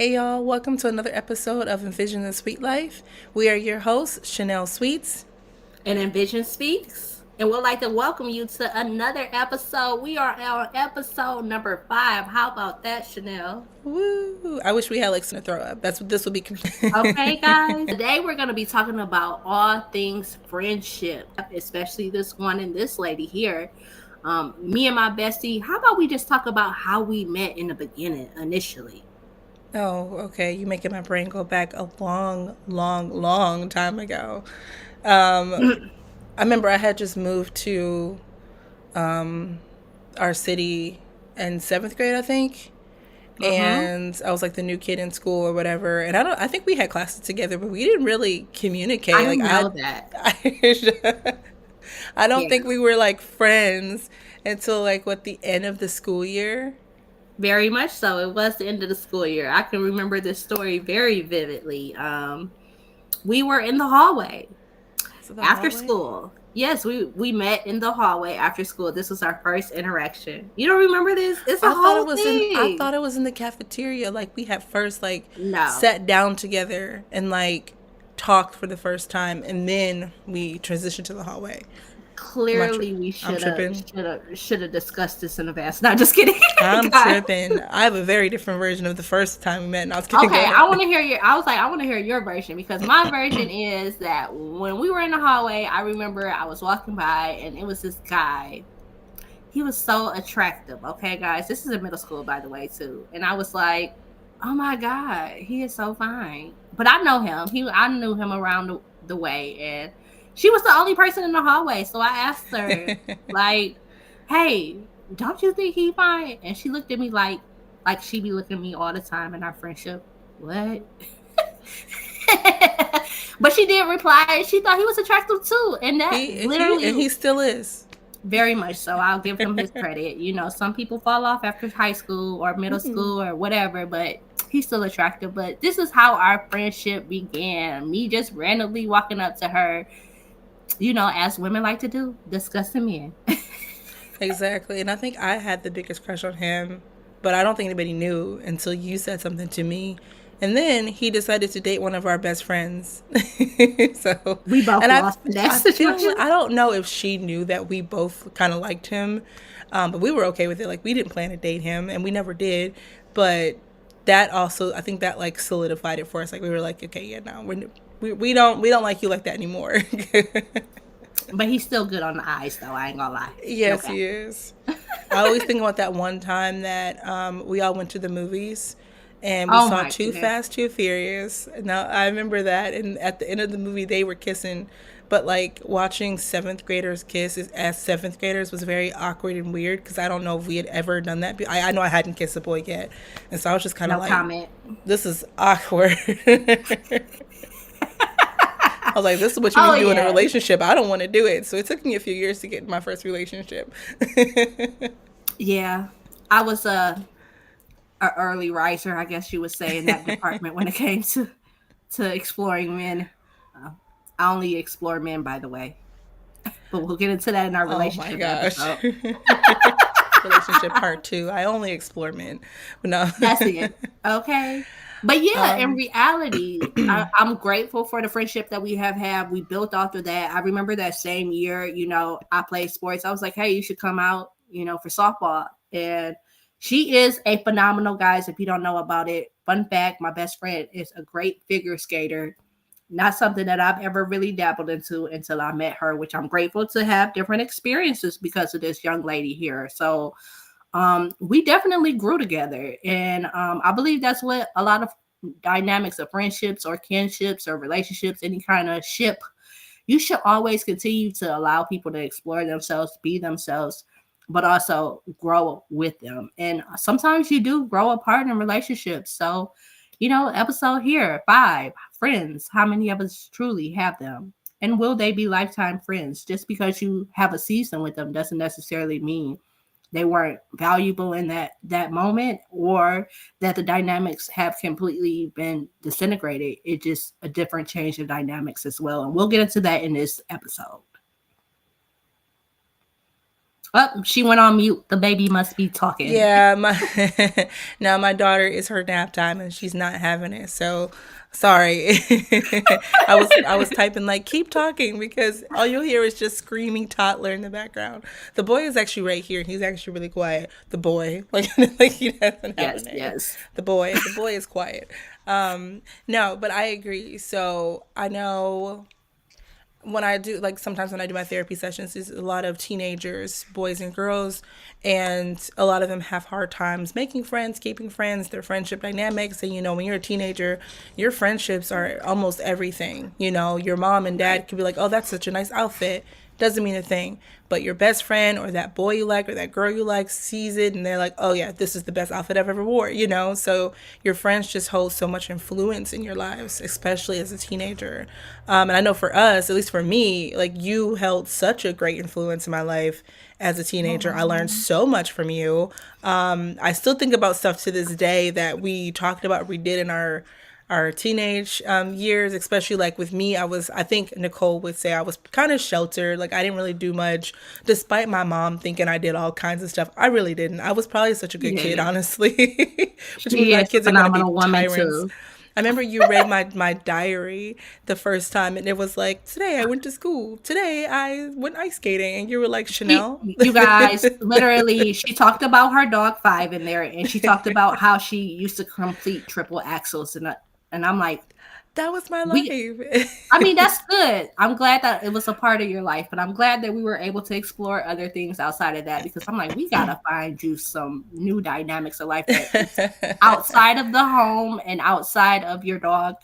Hey y'all, welcome to another episode of Envision the Sweet Life. We are your hosts, Chanel Sweetz. And Envision speaks. And we'd like to welcome you to another episode. We are on episode number 5. How about that, Chanel? Woo! I wish we had like something to throw up. That's what this would be. Okay, guys. Today we're going to be talking about all things friendship, especially this one and this lady here. Me and my bestie. How about we just talk about how we met in the beginning, initially? Oh, okay. You making my brain go back a long, long, long time ago. Um, I remember I had just moved to our city in seventh grade, I think. Mm-hmm. And I was like the new kid in school or whatever. And I think we had classes together, but we didn't really communicate. I know that. I don't Yeah. think we were like friends until like what the end of the school year. Very much so. It was the end of the school year. I can remember this story very vividly. We were in the hallway So the after hallway. school. Yes, we met in the hallway after school. This was our first interaction. You don't remember this? It's a whole I thing. thought it was in the cafeteria. Like we had first like No. sat down together and like talked for the first time, and then we transitioned to the hallway. Am I tri- Clearly we I'm tripping. should have discussed this in advance. Not just kidding. I'm God. tripping. I have a very different version of the first time we met, and I was kidding. Go Okay, I ahead. want to hear your. I was like, I want to hear your version because my version is that when we were in the hallway, I remember I was walking by and it was this guy. He was so attractive. Okay, guys, this is in middle school, by the way, too. And I was like, oh my god, he is so fine. But I know him. I knew him around the way, and she was the only person in the hallway. So I asked her, like, hey, don't you think he fine? And she looked at me like she be looking at me all the time in our friendship. What? But she did reply. She thought he was attractive too, and that He literally still is. very much so. I'll give him his credit. You know, some people fall off after high school or middle Mm. school or whatever, but he's still attractive. But this is how our friendship began. Me just randomly walking up to her, as women like to do, discussing men. Exactly. And I think I had the biggest crush on him, but I don't think anybody knew until you said something to me. And then he decided to date one of our best friends. So, We both and lost in that I feel situation. I don't know if she knew that we both kind of liked him, but we were okay with it. Like we didn't plan to date him, and we never did. But that also, I think that like solidified it for us. Like we were like, okay, yeah, no, we don't like you like that anymore. But he's still good on the eyes, though. I ain't gonna lie. Yes, Okay. he is. I always think about that one time that we all went to the movies and we Oh saw my Too goodness. Fast, Too Furious. Now I remember that, and at the end of the movie, they were kissing. But like watching seventh graders kiss as seventh graders was very awkward and weird because I don't know if we had ever done that. I know I hadn't kissed a boy yet, and so I was just kind of No like, comment. "This is awkward." I was like, "This is what you need Oh to do in a yes. relationship." I don't want to do it, so it took me a few years to get in my first relationship. Yeah. I was a early riser, I guess you would say, in that department when it came to exploring men. Uh, I only explore men, by the way, but we'll get into that in our Oh my relationship gosh. episode. Relationship part two. I only explore men. No. That's it. Okay. But yeah, in um, reality, I'm grateful for the friendship that we have had. We built off of that. I remember that same year, I played sports. I was like, hey, you should come out, for softball. And she is a phenomenal, guys. If you don't know about it, fun fact, my best friend is a great figure skater. Not something that I've ever really dabbled into until I met her, which I'm grateful to have different experiences because of this young lady here. So we definitely grew together. And I believe that's what a lot of dynamics of friendships or kinships or relationships, any kind of ship, you should always continue to allow people to explore themselves, be themselves, but also grow with them. And sometimes you do grow apart in relationships. So, episode here, 5, friends. How many of us truly have them? And will they be lifetime friends? Just because you have a season with them doesn't necessarily mean they weren't valuable in that moment, or that the dynamics have completely been disintegrated. It's just a different change of dynamics as well, and we'll get into that in this episode. Oh, she went on mute. The baby must be talking. Yeah, my now my daughter is her nap time and she's not having it. So sorry. I was typing like keep talking because all you'll hear is just screaming toddler in the background. The boy is actually right here. He's actually really quiet. The boy, like he doesn't have a Yes, name. yes. The boy is quiet. No, but I agree. So I know when I do, like sometimes when I do my therapy sessions, there's a lot of teenagers, boys and girls, and a lot of them have hard times making friends, keeping friends, their friendship dynamics. And when you're a teenager, your friendships are almost everything. Your mom and Right. dad could be like, "Oh, that's such a nice outfit." Doesn't mean a thing. But your best friend or that boy you like or that girl you like sees it and they're like, "Oh yeah, this is the best outfit I've ever wore." So your friends just hold so much influence in your lives, especially as a teenager. And I know for us, at least for me, like you held such a great influence in my life as a teenager. I learned Oh. so much from you. I still think about stuff to this day that we talked about, we did in our teenage years, especially like with me, I think Nicole would say I was kind of sheltered. Like I didn't really do much, despite my mom thinking I did all kinds of stuff. I really didn't. I was probably such a good kid, Yeah. honestly. Which means She my is a kids are going to be phenomenal woman tyrants. too. I remember you read my diary the first time, and it was like, today I went to school. Today I went ice skating. And you were like, Chanel? You guys, literally, she talked about her dog Five in there, and she talked about how she used to complete triple axles, and I'm like, That was my we. life. I mean, that's good. I'm glad that it was a part of your life, but I'm glad that we were able to explore other things outside of that because I'm like, we gotta find you some new dynamics of life that is outside of the home and outside of your dog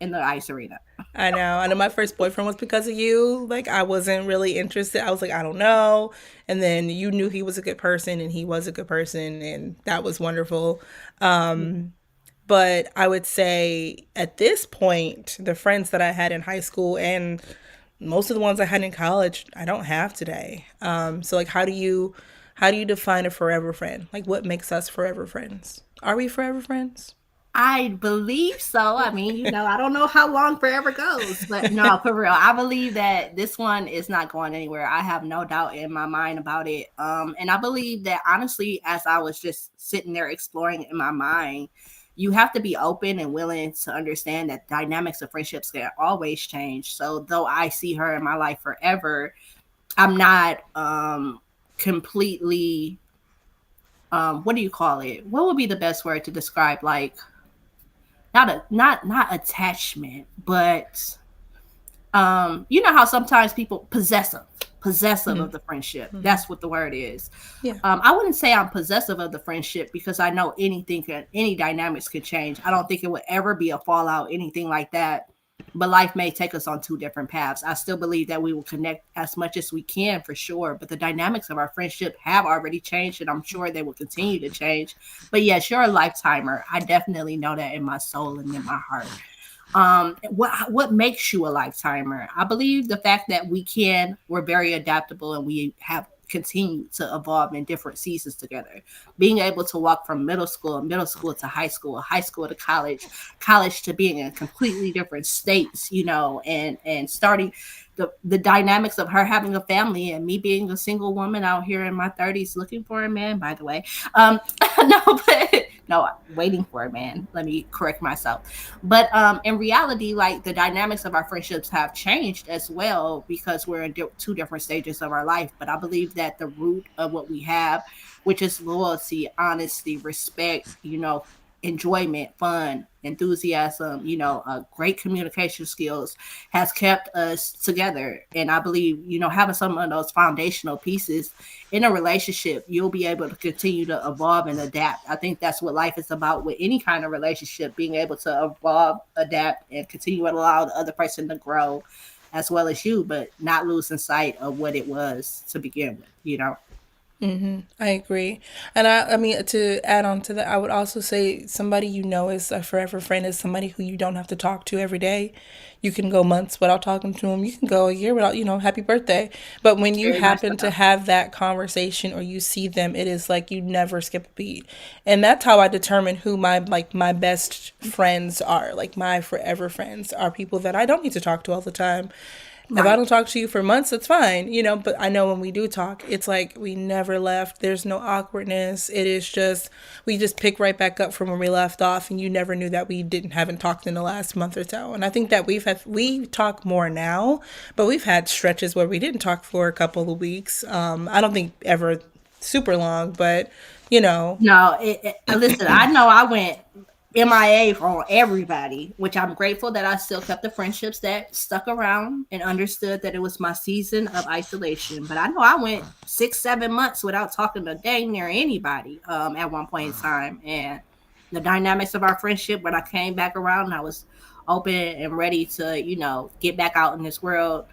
in the ice arena. I know. I know my first boyfriend was because of you. Like I wasn't really interested. I was like, I don't know. And then you knew he was a good person and he was a good person and that was wonderful. But I would say at this point, the friends that I had in high school and most of the ones I had in college, I don't have today. So like how do you define a forever friend? Like what makes us forever friends? Are we forever friends? I believe so. I mean, I don't know how long forever goes, but no, for real, I believe that this one is not going anywhere. I have no doubt in my mind about it. And I believe that honestly, as I was just sitting there exploring in my mind, you have to be open and willing to understand that dynamics of friendships can always change. So though I see her in my life forever, I'm not completely what do you call it? What would be the best word to describe like not attachment, but you know how sometimes people possessive Mm-hmm. of the friendship. Mm-hmm. That's what the word is. Yeah. I wouldn't say I'm possessive of the friendship because I know any dynamics could change. I don't think it would ever be a fallout, anything like that. But life may take us on two different paths. I still believe that we will connect as much as we can for sure. But the dynamics of our friendship have already changed, and I'm sure they will continue to change. But yes, you're a lifetimer. I definitely know that in my soul and in my heart. What makes you a lifetimer? I believe the fact that we're very adaptable and we have continued to evolve in different seasons together. Being able to walk from middle school to high school to college to being in completely different states, and starting the dynamics of her having a family and me being a single woman out here in my 30s looking for a man, by the way. No, but no, waiting for a man. Let me correct myself. But in reality, like the dynamics of our friendships have changed as well because we're in two different stages of our life. But I believe that the root of what we have, which is loyalty, honesty, respect, enjoyment, fun, enthusiasm, great communication skills has kept us together. And I believe, having some of those foundational pieces in a relationship, you'll be able to continue to evolve and adapt. I think that's what life is about with any kind of relationship, being able to evolve, adapt, and continue to allow the other person to grow as well as you, but not losing sight of what it was to begin with. I agree. And I mean, to add on to that, I would also say somebody is a forever friend is somebody who you don't have to talk to every day. You can go months without talking to them. You can go a year without, happy birthday. But when you Very much happen to so. have that conversation or you see them, it is like you never skip a beat. And that's how I determine who my best friends are. Like my forever friends are people that I don't need to talk to all the time If I Right. don't talk to you for months, it's fine, but I know when we do talk, it's like we never left. There's no awkwardness. It is just, we just pick right back up from where we left off, and you never knew that we haven't talked in the last month or so. And I think that we talk more now, but we've had stretches where we didn't talk for a couple of weeks. I don't think ever super long, but you know, No, listen, I know I went MIA on everybody, which I'm grateful that I still kept the friendships that stuck around and understood that it was my season of isolation. But I know I went 6, 7 months without talking to dang near anybody at one point in time. And the dynamics of our friendship, when I came back around, I was open and ready to, get back out in this world.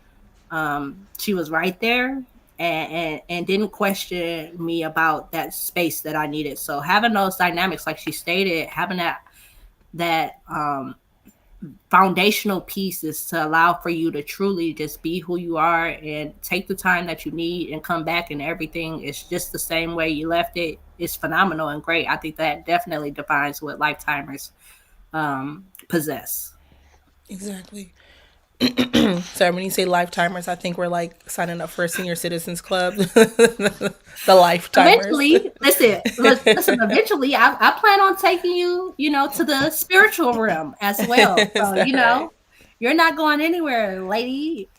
She was right there and didn't question me about that space that I needed. So having those dynamics, like she stated, having that foundational piece is to allow for you to truly just be who you are and take the time that you need and come back, and everything is just the same way you left it. It's phenomenal and great. I think that definitely defines what lifetimers possess. exactly. Sorry, when you say lifetimers, I think we're like signing up for a senior citizens club. The lifetimers. Eventually, listen. Eventually, I plan on taking you, to the spiritual realm as well. Is So, that right? you're not going anywhere, lady.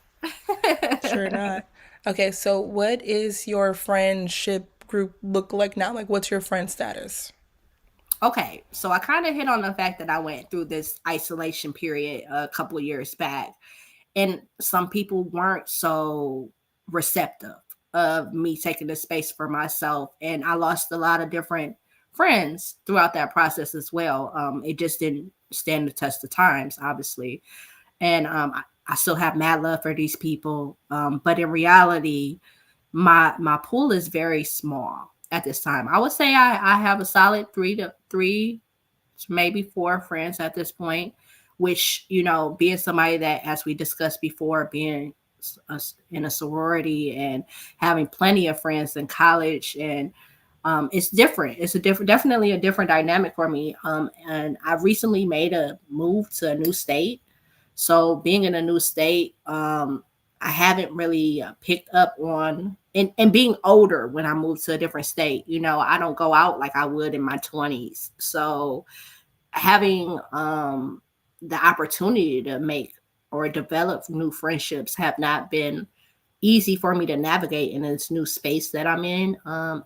Sure not. Okay, so what is your friendship group look like now? Like, what's your friend status? Okay, so I kind of hit on the fact that I went through this isolation period a couple of years back, and some people weren't so receptive of me taking the space for myself, and I lost a lot of different friends throughout that process as well. It just didn't stand the test of times, obviously, and I still have mad love for these people, but in reality, my pool is very small at this time. I would say I have a solid three maybe four friends at this point, which, being somebody that, as we discussed before, being in a sorority and having plenty of friends in college, and it's different. It's definitely a different dynamic for me. And I recently made a move to a new state. So being in a new state, I haven't really picked up on, and being older when I moved to a different state, I don't go out like I would in my 20s. So having the opportunity to make or develop new friendships have not been easy for me to navigate in this new space that I'm in.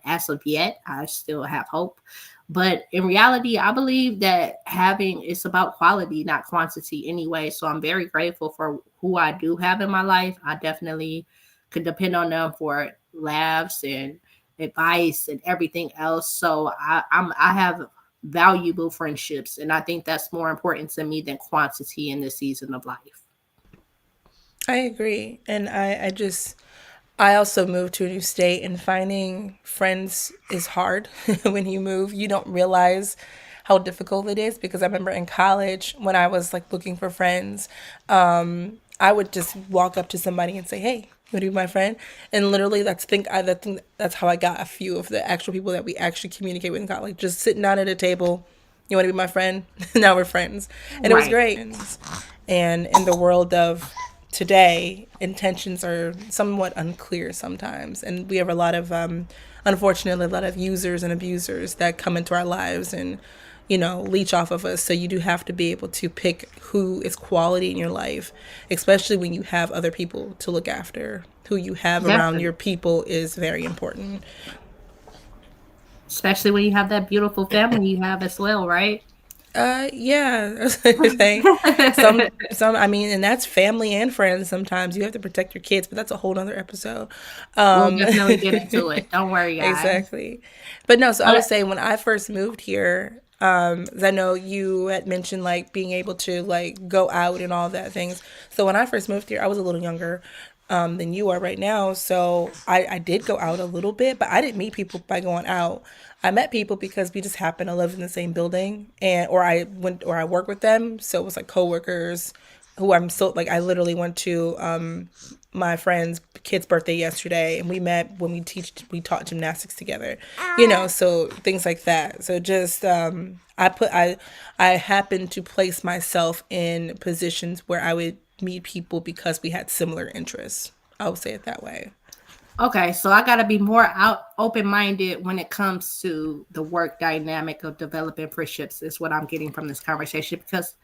As of yet, I still have hope. But in reality, I believe that having it's about quality, not quantity anyway. So I'm very grateful for who I do have in my life. I definitely could depend on them for laughs and advice and everything else. So I have valuable friendships, and I think that's more important to me than quantity in this season of life. I agree. And I also moved to a new state, and finding friends is hard when you move. You don't realize how difficult it is, because I remember in college when I was like looking for friends, I would just walk up to somebody and say, "Hey, you want to be my friend?" And literally, that's how I got a few of the actual people that we actually communicate with in college. Just sitting down at a table, "You want to be my friend?" Now we're friends, and it was Right. great. And in the world of today, intentions are somewhat unclear sometimes, and we have a lot of, unfortunately, a lot of users and abusers that come into our lives and leech off of us. So you do have to be able to pick who is quality in your life, especially when you have other people to look after. Who you have around Definitely. your people is very important. Especially when you have that beautiful family you have as well, right? Yeah, that's what you're saying. Some, I mean, and that's family and friends. Sometimes you have to protect your kids, but that's a whole nother episode. We'll Um, definitely get into it. Don't worry, guys. exactly. But no, so I But was saying when I first moved here, 'cause I know you had mentioned like being able to like go out and all that things. So when I first moved here, I was a little younger than you are right now. So I did go out a little bit, but I didn't meet people by going out. I met people because we just happened to live in the same building, and or I work with them. So it was like coworkers who I'm so like I literally went to my friend's kid's birthday yesterday, and we met when we taught gymnastics together, so things like that. So just I happen to place myself in positions where I would meet people because we had similar interests. I would say it that way. Okay, so I got to be more out open minded when it comes to the work dynamic of developing friendships. Is what I'm getting from this conversation because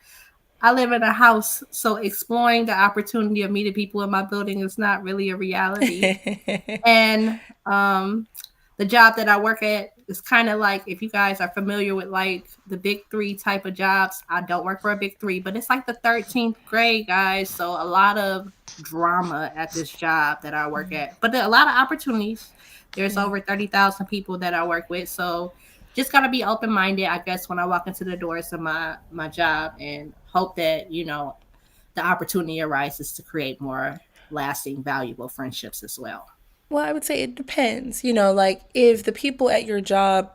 I live in a house, so exploring the opportunity of meeting people in my building is not really a reality. And the job that I work at is kind of like, if you guys are familiar with like the big three type of jobs, I don't work for a big three, but it's like the 13th grade, guys. So a lot of drama at this job that I work at, but a lot of opportunities. There's Yeah. over 30,000 people that I work with. So just got to be open minded, I guess, when I walk into the doors of my job, and hope that, the opportunity arises to create more lasting, valuable friendships as well. Well, I would say it depends. Like if the people at your job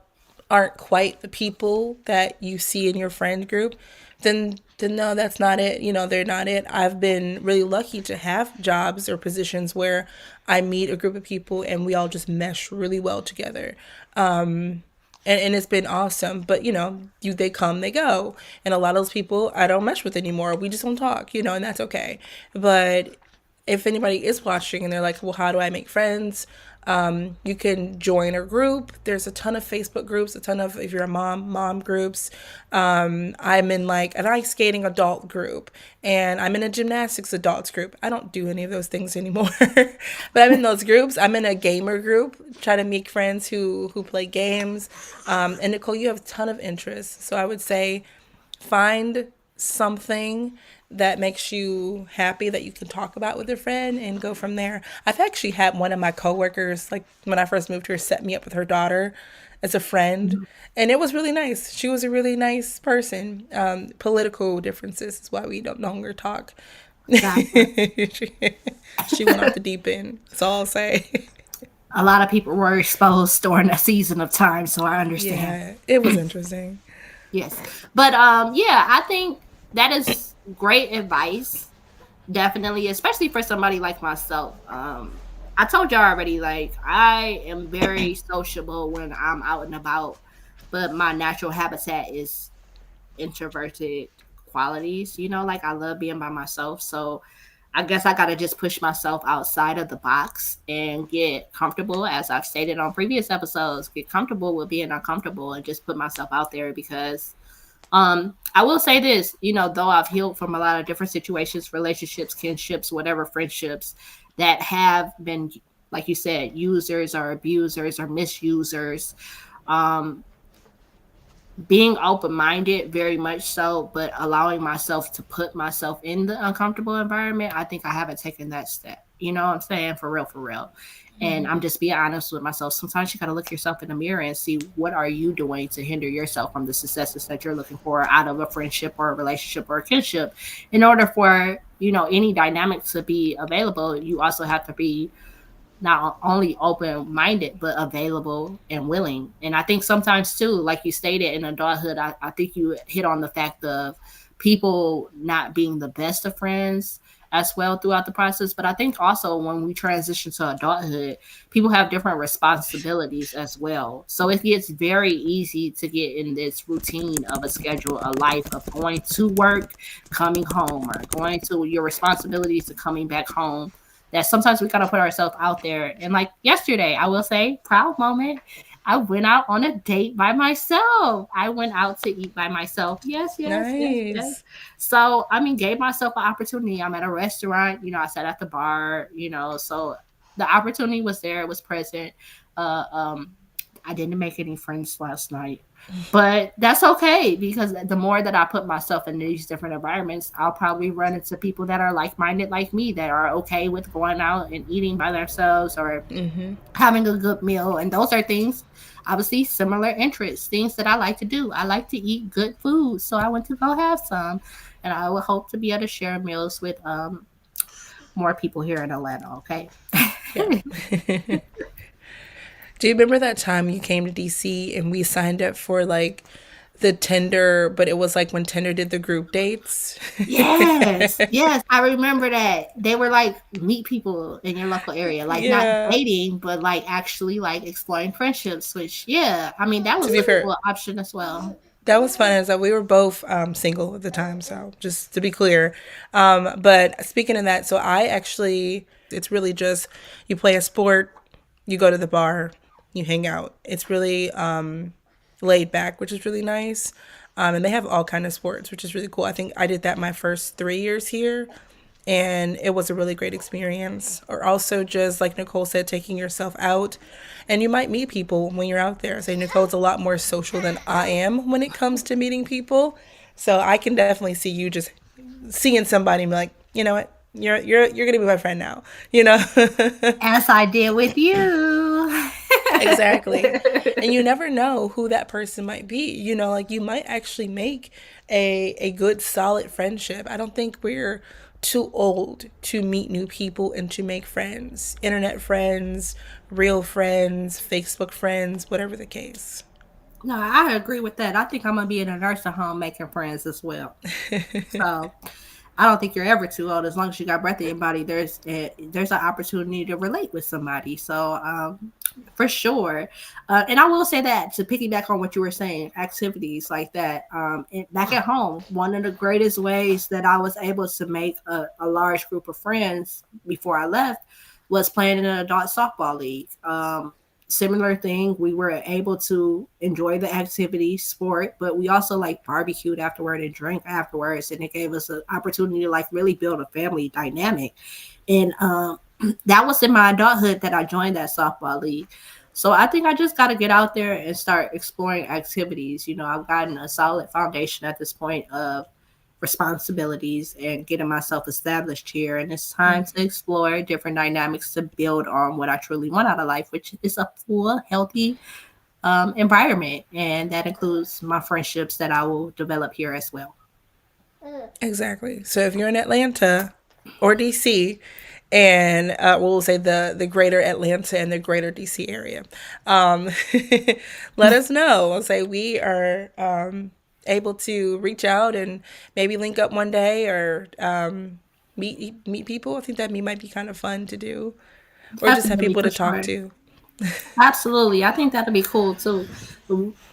aren't quite the people that you see in your friend group, then no, that's not it. They're not it. I've been really lucky to have jobs or positions where I meet a group of people and we all just mesh really well together. And it's been awesome. But they come, they go, and a lot of those people I don't mesh with anymore. We just don't talk, and that's okay. But if anybody is watching and they're like, well, how do I make friends? You can join a group. There's a ton of Facebook groups, a ton of, if you're a mom groups. I'm in like an ice skating adult group, and I'm in a gymnastics adults group. I don't do any of those things anymore, but I'm in those groups. I'm in a gamer group, try to make friends who play games. And Nicole, you have a ton of interests, so I would say find something that makes you happy that you can talk about with a friend and go from there. I've actually had one of my coworkers, like when I first moved here, set me up with her daughter as a friend, and it was really nice. She was a really nice person. Political differences is why we don't no longer talk. Gotcha. She went off the deep end. That's all I'll say. A lot of people were exposed during a season of time, so I understand. Yeah, it was interesting. Yes. But yeah, I think that is great advice. Definitely, especially for somebody like myself. I told you already, like I am very sociable when I'm out and about, but my natural habitat is introverted qualities, like I love being by myself. So I guess I got to just push myself outside of the box and get comfortable, as I've stated on previous episodes, get comfortable with being uncomfortable and just put myself out there because I will say this, though I've healed from a lot of different situations, relationships, kinships, whatever, friendships that have been, like you said, users or abusers or misusers. Um, Being open-minded, very much so, but allowing myself to put myself in the uncomfortable environment, I think I haven't taken that step. You know what I'm saying? For real, for real. And I'm just being honest with myself. Sometimes you got to look yourself in the mirror and see, what are you doing to hinder yourself from the successes that you're looking for out of a friendship or a relationship or a kinship. In order for, any dynamic to be available, you also have to be not only open minded, but available and willing. And I think sometimes too, like you stated, in adulthood, I think you hit on the fact of people not being the best of friends as well throughout the process. But I think also when we transition to adulthood, people have different responsibilities as well. So it gets very easy to get in this routine of a schedule, a life of going to work, coming home, or going to your responsibilities to coming back home, that sometimes we gotta put ourselves out there. And like yesterday, I will say, proud moment. I went out on a date by myself. I went out to eat by myself. Yes, yes, yes, yes. Nice. So I mean, gave myself an opportunity. I'm at a restaurant, I sat at the bar, so the opportunity was there, it was present. Uh um I didn't make any friends last night. But that's okay, because the more that I put myself in these different environments, I'll probably run into people that are like minded like me, that are okay with going out and eating by themselves or having a good meal. And those are things, obviously, similar interests, things that I like to do. I like to eat good food. So I went to go have some. And I would hope to be able to share meals with more people here in Atlanta. Okay. Yeah. Do you remember that time you came to DC and we signed up for like the Tinder, but it was like when Tinder did the group dates? Yes, yes, I remember that. They were like, meet people in your local area, like not Yeah. dating, but like actually like exploring friendships, which, yeah, I mean, that To was be a fair, cool option as well. That was fun. As we were both single at the time, so just to be clear. But speaking of that, so I actually, it's really just you play a sport, you go to the bar, you hang out. It's really laid back, which is really nice. And they have all kind of sports, which is really cool. I think I did that my first 3 years here, and it was a really great experience. Or also just like Nicole said, taking yourself out, and you might meet people when you're out there. Say Nicole's a lot more social than I am when it comes to meeting people, so I can definitely see you just seeing somebody and be like, you know what, you're gonna be my friend now, you know. As I did with you. Exactly. And you never know who that person might be. You know, like you might actually make a good solid friendship. I don't think we're too old to meet new people and to make friends. Internet friends, real friends, Facebook friends, whatever the case. No, I agree with that. I think I'm gonna be in a nursing home making friends as well. So I don't think you're ever too old. As long as you got breath in your body, there's an opportunity to relate with somebody. So for sure. And I will say that to piggyback on what you were saying, activities like that. Back at home, one of the greatest ways that I was able to make a large group of friends before I left was playing in an adult softball league. Similar thing, we were able to enjoy the activity sport, but we also like barbecued afterward and drank afterwards, and it gave us an opportunity to like really build a family dynamic. And that was in my adulthood that I joined that softball league. So I think I just got to get out there and start exploring activities. You know, I've gotten a solid foundation at this point of responsibilities and getting myself established here. And it's time to explore different dynamics to build on what I truly want out of life, which is a full, healthy environment. And that includes my friendships that I will develop here as well. Exactly. So if you're in Atlanta or DC, and we'll say the greater Atlanta and the greater DC area, um, let us know. We'll say we are able to reach out and maybe link up one day, or meet people. I think that might be kind of fun to do, or just have Definitely, people for to talk sure. to. Absolutely. I think that'd be cool too.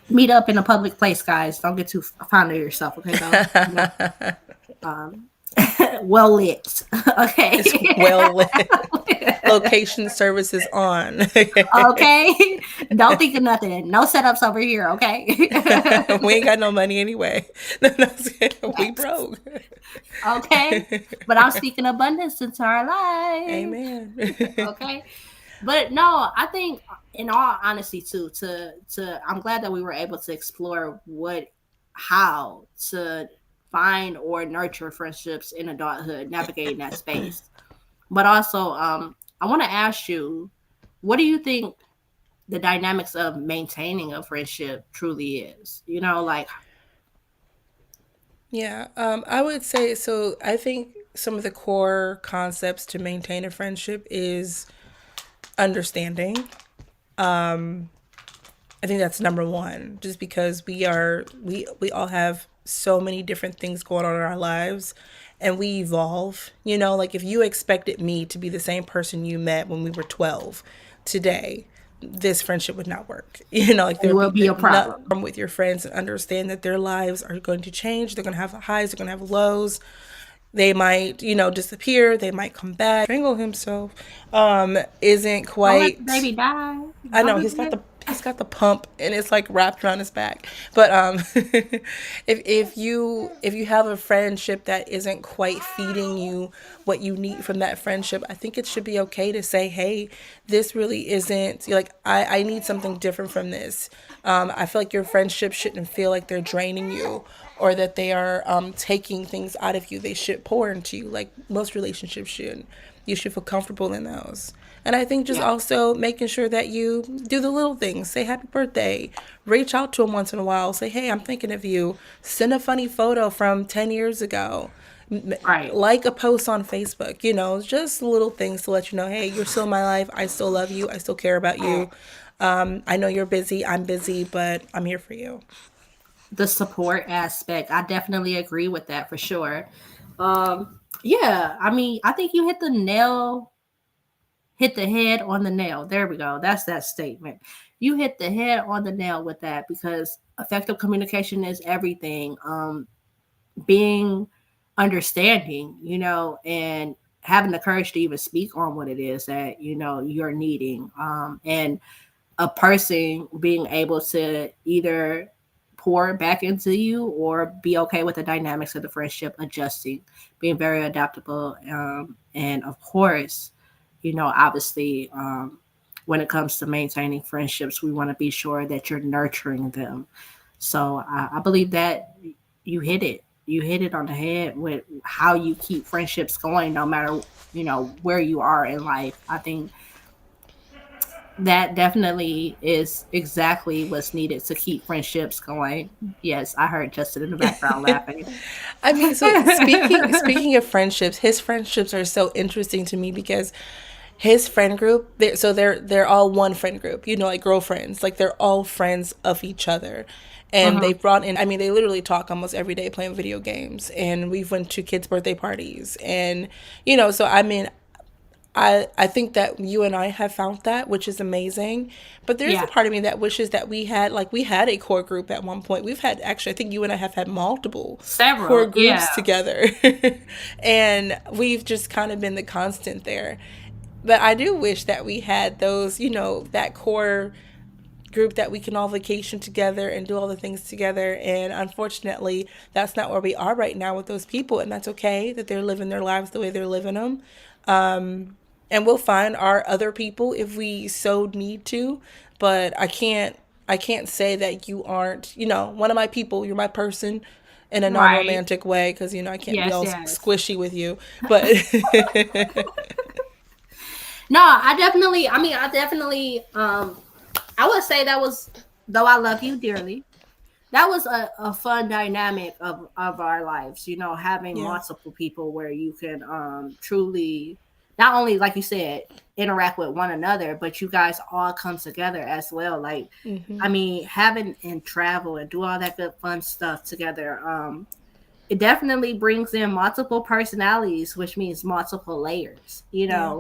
Meet up in a public place, guys. Don't get too fond of yourself, okay, though? You know, um, well lit. It's Okay. well lit. Location services on. Okay. Don't think of nothing. No setups over here, okay? We ain't got no money anyway. We broke. Okay. But I'm speaking abundance into our life. Amen. Okay. But no, I think in all honesty too, to I'm glad that we were able to explore how to find or nurture friendships in adulthood, navigating that space. But also, I want to ask you, what do you think the dynamics of maintaining a friendship truly is? You know, like Yeah, I would say so. I think some of the core concepts to maintain a friendship is understanding. I think that's number one, just because we all have so many different things going on in our lives, and we evolve. You know, like if you expected me to be the same person you met when we were 12 today, this friendship would not work. You know, like it there would will be be a not problem. with your friends, and understand that their lives are going to change. They're going to have highs, they're going to have lows. They might, disappear. They might come back. Strangle himself. Isn't Don't let the quite. baby die. I Don't know be he's got the pump, and it's like wrapped around his back. But if you have a friendship that isn't quite feeding you what you need from that friendship, I think it should be okay to say, hey, this really isn't, like, I need something different from this. I feel like your friendship shouldn't feel like they're draining you, or that they are taking things out of you. They should pour into you, like most relationships should. You should feel comfortable in those. And I think just yeah. also making sure that you do the little things. Say happy birthday. Reach out to them once in a while. Say, hey, I'm thinking of you. Send a funny photo from 10 years ago. Right. Like a post on Facebook. Just little things to let you know, hey, you're still in my life. I still love you. I still care about you. I know you're busy. I'm busy, but I'm here for you. The support aspect. I definitely agree with that for sure. Yeah, I mean, I think you hit the head on the nail. There we go. That's that statement. You hit the head on the nail with that because effective communication is everything. Being understanding, and having the courage to even speak on what it is that you're needing, and a person being able to either pour back into you or be okay with the dynamics of the friendship, adjusting, being very adaptable, and of course, obviously, when it comes to maintaining friendships, we want to be sure that you're nurturing them. So I believe that you hit it. You hit it on the head with how you keep friendships going, no matter where you are in life. I think that definitely is exactly what's needed to keep friendships going. Yes, I heard Justin in the background laughing. I mean, so speaking of friendships, his friendships are so interesting to me because his friend group, they're all one friend group, like girlfriends, like they're all friends of each other. And they Hmm. brought in, I mean, they literally talk almost every day playing video games, and we've went to kids' birthday parties, and so I mean, I think that you and I have found that, which is amazing. But there's a Yeah, part of me that wishes that we had a core group at one point. We've had, actually, I think you and I have had multiple core several. Yeah, groups together. And we've just kind of been the constant there. But I do wish that we had those, that core group that we can all vacation together and do all the things together. And unfortunately, that's not where we are right now with those people. And that's okay that they're living their lives the way they're living them. And we'll find our other people if we so need to. But I can't say that you aren't, one of my people, you're my person in a right. non-romantic way, because I can't be Yes, all yes. squishy with you. But No, I definitely, I would say that was, though I love you dearly, that was a fun dynamic of our lives, having yeah. multiple people where you can truly, not only, like you said, interact with one another, but you guys all come together as well. Like, Hmm. I mean, having and travel and do all that good fun stuff together, it definitely brings in multiple personalities, which means multiple layers, Yeah.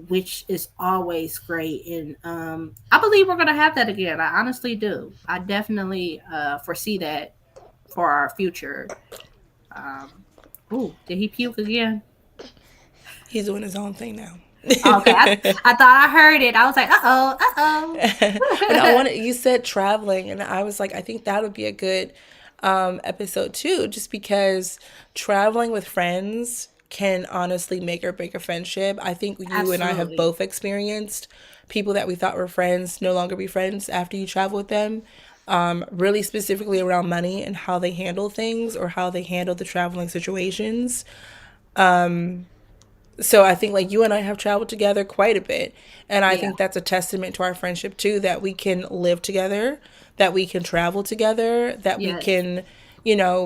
which is always great. And I believe we're gonna have that again. I honestly do. I definitely foresee that for our future. Um, ooh, did he puke again? He's doing his own thing now. Okay, I thought I heard it. I was like, But I uh wanted, you said traveling, and I was like, I think that would be a good episode too, just because traveling with friends can honestly make or break a friendship. I think you and I have Absolutely. both experienced people that we thought were friends no longer be friends after you travel with them. Really specifically around money and how they handle things or how they handle the traveling situations. So I think like you and I have traveled together quite a bit, and I Yeah. think that's a testament to our friendship too, that we can live together, that we can travel together, that we Yes. can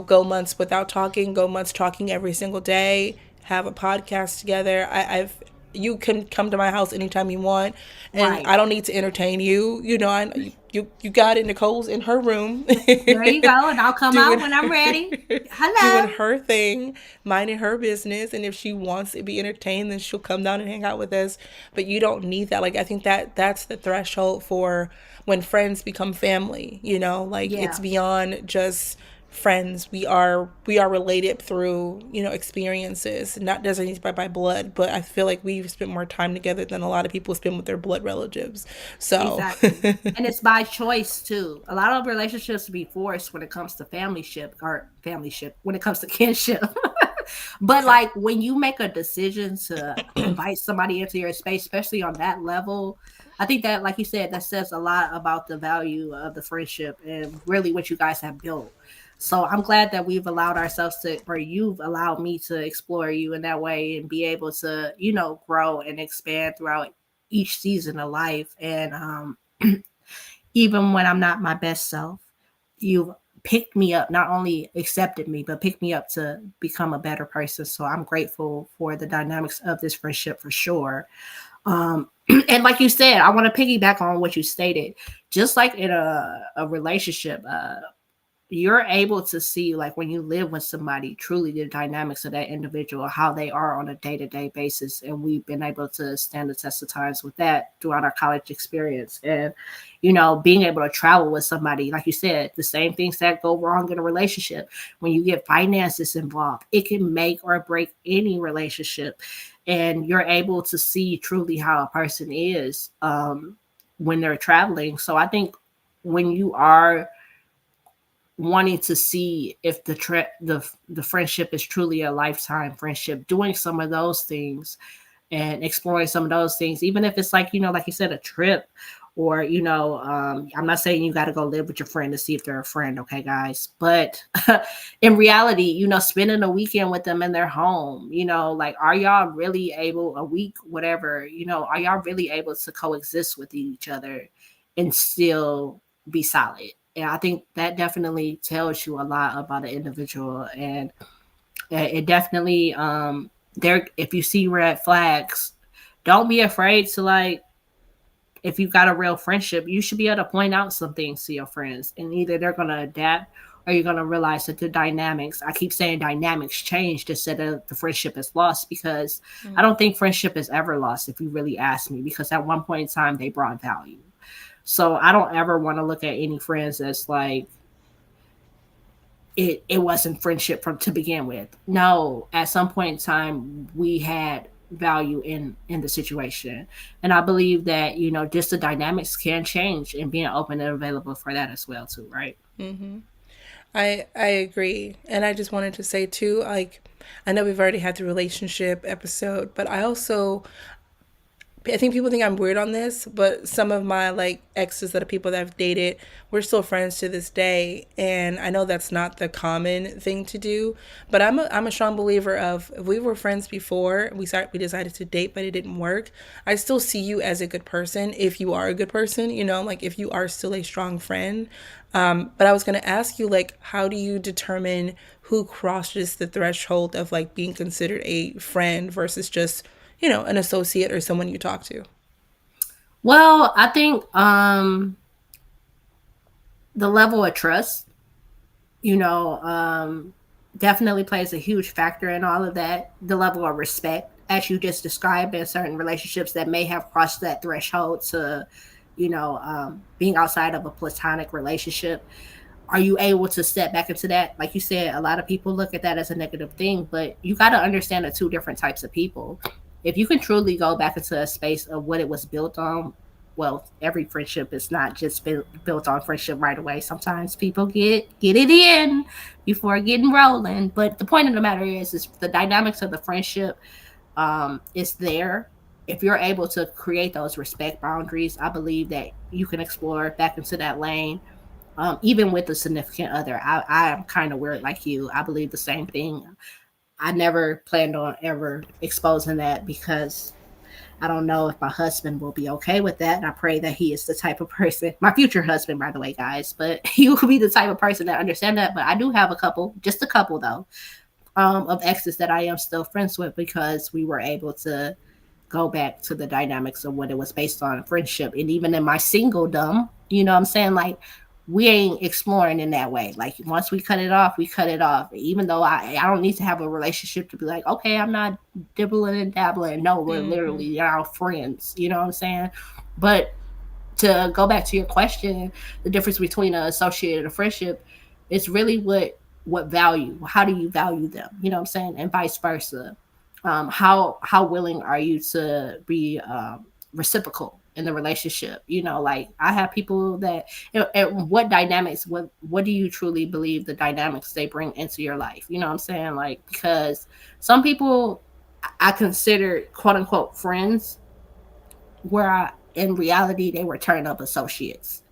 go months without talking, go months talking every single day, have a podcast together. I've You can come to my house anytime you want, and Right. I don't need to entertain you. You got it. Nicole's in her room There you go. And I'll come out doing when I'm ready. doing Hello. her thing, minding her business, and if she wants to be entertained, then she'll come down and hang out with us. But you don't need that. Like, I think that that's the threshold for when friends become family. Like, it's Yeah. beyond just friends. We are related through experiences, not necessarily by blood, but I feel like we've spent more time together than a lot of people spend with their blood relatives. So Exactly. And it's by choice too. A lot of relationships be forced when it comes to familyship, when it comes to kinship. But yeah. like when you make a decision to invite somebody into your space, especially on that level, I think that, like you said, that says a lot about the value of the friendship and really what you guys have built. So I'm glad that we've allowed ourselves to, or you've allowed me to explore you in that way and be able to, grow and expand throughout each season of life. And even when I'm not my best self, you've picked me up, not only accepted me, but picked me up to become a better person. So I'm grateful for the dynamics of this friendship for sure. And like you said, I want to piggyback on what you stated. Just like in a relationship, you're able to see, like, when you live with somebody, truly the dynamics of that individual, how they are on a day-to-day basis. And we've been able to stand the test of times with that throughout our college experience. And being able to travel with somebody, like you said, the same things that go wrong in a relationship, when you get finances involved, it can make or break any relationship. And you're able to see truly how a person is, when they're traveling. So I think when you are wanting to see if the friendship is truly a lifetime friendship, doing some of those things and exploring some of those things, even if it's like, like you said, a trip, or I'm not saying you got to go live with your friend to see if they're a friend, okay, guys, but in reality, spending a weekend with them in their home, like, are y'all really able, a week, whatever, are y'all really able to coexist with each other and still be solid? And I think that definitely tells you a lot about an individual. And it definitely, there, if you see red flags, don't be afraid to, like, if you've got a real friendship, you should be able to point out some things to your friends, and either they're going to adapt, or you're going to realize that the dynamics, I keep saying dynamics changed instead of the friendship is lost, because I don't think friendship is ever lost, if you really ask me, because at one point in time they brought value. So I don't ever want to look at any friends as like it wasn't friendship from to begin with. No, at some point in time we had value in the situation. And I believe that, just the dynamics can change, and being open and available for that as well too, right? I agree. And I just wanted to say too, like, I know we've already had the relationship episode, but I think people think I'm weird on this, but some of my like exes that are people that I've dated, we're still friends to this day, and I know that's not the common thing to do. But I'm a strong believer of, if we were friends before we decided to date, but it didn't work, I still see you as a good person if you are a good person, like if you are still a strong friend. But I was gonna ask you, like, how do you determine who crosses the threshold of like being considered a friend versus just an associate or someone you talk to? Well, I think the level of trust, you know, um, definitely plays a huge factor in all of that. The level of respect, as you just described, in certain relationships that may have crossed that threshold to, being outside of a platonic relationship. Are you able to step back into that? Like you said, a lot of people look at that as a negative thing, but you got to understand the two different types of people. If you can truly go back into a space of what it was built on, well, every friendship is not just built on friendship right away. Sometimes people get it in before getting rolling. But the point of the matter is the dynamics of the friendship is there. If you're able to create those respect boundaries, I believe that you can explore back into that lane, even with a significant other. I am kind of weird like you. I believe the same thing. I never planned on ever exposing that, because I don't know if my husband will be okay with that. And I pray that he is the type of person, my future husband, by the way, guys, but he will be the type of person that understand that. But I do have a couple, just a couple though, of exes that I am still friends with, because we were able to go back to the dynamics of what it was based on, friendship. And even in my singledom, you know what I'm saying? Like, we ain't exploring in that way. Like, once we cut it off, we cut it off. Even though I don't need to have a relationship to be like, okay, I'm not dibbling and dabbling. No, we're literally our friends. You know what I'm saying? But to go back to your question, the difference between an associate and a friendship is really what value, how do you value them, you know what I'm saying, and vice versa. How willing are you to be reciprocal in the relationship? Like, I have people that, and what dynamics, what do you truly believe the dynamics they bring into your life, you know what I'm saying? Like, because some people I consider quote unquote friends, where in reality they were turn up associates.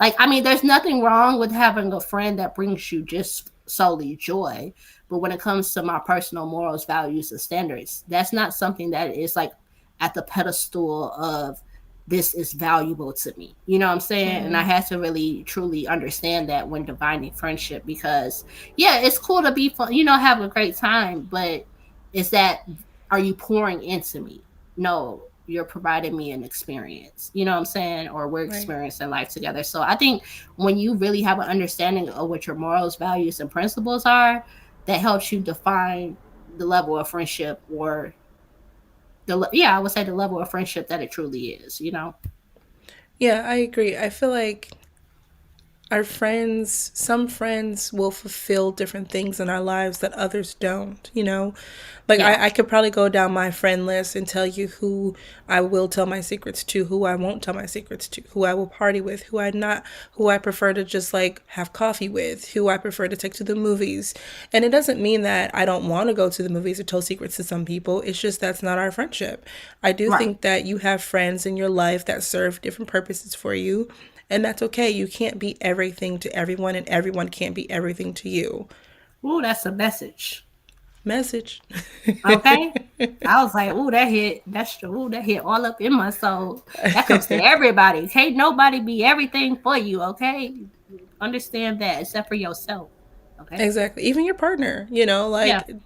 Like, I mean, there's nothing wrong with having a friend that brings you just solely joy. But when it comes to my personal morals, values, and standards, that's not something that is like at the pedestal of this is valuable to me. You know what I'm saying? And I had to really truly understand that when defining friendship, because yeah, it's cool to be fun, have a great time, but is that, are you pouring into me? No. you're providing me an experience. You know what I'm saying? Or we're Right. experiencing life together. So I think when you really have an understanding of what your morals, values, and principles are, that helps you define the level of friendship, or I would say the level of friendship that it truly is, you know? Yeah, I agree. I feel like our friends, some friends will fulfill different things in our lives that others don't, you know? Like, Yeah. I could probably go down my friend list and tell you who I will tell my secrets to, who I won't tell my secrets to, who I will party with, who I not, who I prefer to just like have coffee with, who I prefer to take to the movies. And it doesn't mean that I don't want to go to the movies or tell secrets to some people. It's just that's not our friendship. I do Right. think that you have friends in your life that serve different purposes for you. And that's okay. You can't be everything to everyone, and everyone can't be everything to you. Ooh, that's a message. Message. Okay. I was like, ooh, that hit. That's true. Ooh, that hit all up in my soul. That comes to everybody. Can't nobody be everything for you. Okay. Understand that, except for yourself. Okay. Exactly. Even your partner, you know, Yeah. like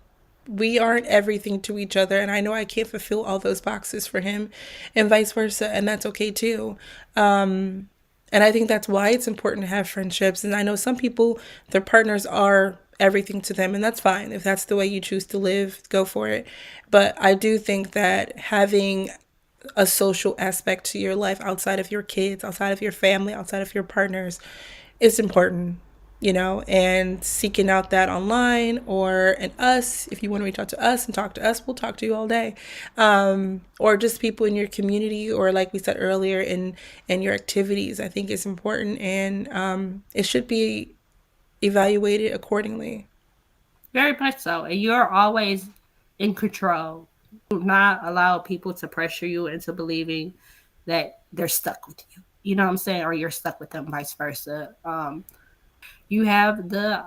we aren't everything to each other. And I know I can't fulfill all those boxes for him and vice versa. And that's okay too. And I think that's why it's important to have friendships. And I know some people, their partners are everything to them, and that's fine. If that's the way you choose to live, go for it. But I do think that having a social aspect to your life outside of your kids, outside of your family, outside of your partners is important, you know, and seeking out that online or in us, if you want to reach out to us and talk to us, we'll talk to you all day. Or just people in your community, or like we said earlier, in your activities, I think is important, and it should be evaluated accordingly. Very much so. And you're always in control. Do not allow people to pressure you into believing that they're stuck with you. You know what I'm saying? Or you're stuck with them, vice versa. You have the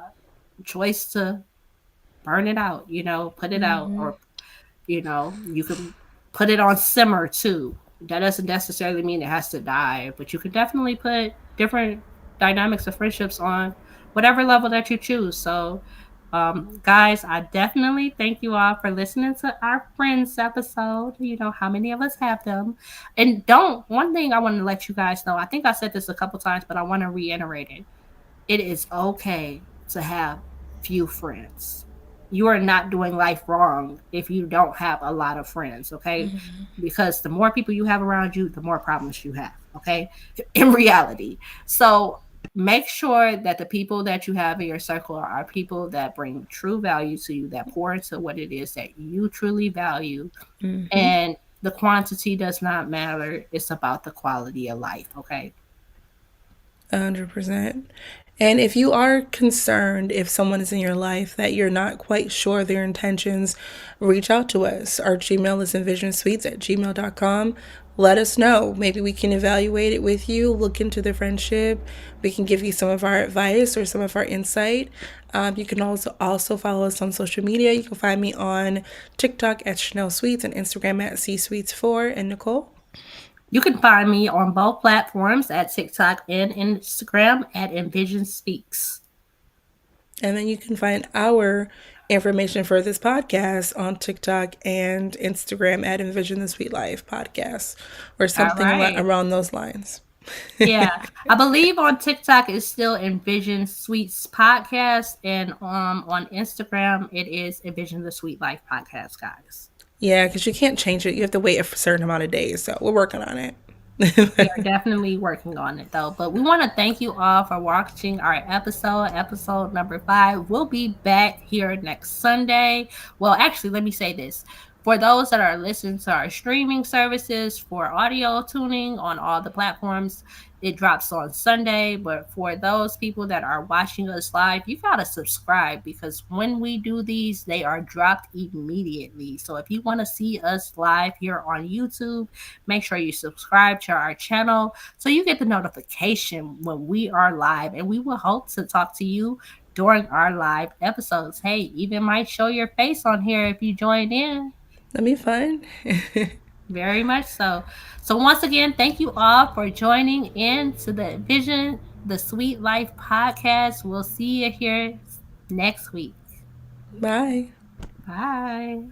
choice to burn it out, you know, put it out, or you can put it on simmer too. That doesn't necessarily mean it has to die, but you can definitely put different dynamics of friendships on whatever level that you choose. So, guys, I definitely thank you all for listening to our friends episode. You know how many of us have them, and don't. One thing I want to let you guys know. I think I said this a couple times, but I want to reiterate it. It is okay to have few friends. You are not doing life wrong if you don't have a lot of friends, okay? Because the more people you have around you, the more problems you have, okay? In reality. So make sure that the people that you have in your circle are people that bring true value to you, that pour into what it is that you truly value. And the quantity does not matter. It's about the quality of life, okay? 100%. And if you are concerned if someone is in your life that you're not quite sure their intentions, reach out to us. Our Gmail is envisionsweets@gmail.com. Let us know. Maybe we can evaluate it with you, look into the friendship. We can give you some of our advice or some of our insight. You can also follow us on social media. You can find me on TikTok at Chanel Sweets and Instagram at CSweets4. And Nicole? You can find me on both platforms at TikTok and Instagram at Envision Speaks. And then you can find our information for this podcast on TikTok and Instagram at Envision the Sweet Life podcast, or All something right. around those lines. Yeah. I believe on TikTok it's still Envision Sweets Podcast, and on Instagram it is Envision the Sweet Life Podcast, guys. Yeah, because you can't change it. You have to wait a certain amount of days. So we're working on it. We are definitely working on it though. But we want to thank you all for watching our episode number 5. We'll be back here next Sunday. Well, actually, let me say this. For those that are listening to our streaming services for audio tuning on all the platforms, it drops on Sunday. But for those people that are watching us live, you got to subscribe, because when we do these, they are dropped immediately. So if you want to see us live here on YouTube, make sure you subscribe to our channel so you get the notification when we are live. And we will hope to talk to you during our live episodes. Hey, even might show your face on here if you join in. That'd be fun. Very much so. So once again, thank you all for joining in to the Vision the Sweet Life podcast. We'll see you here next week. Bye. Bye.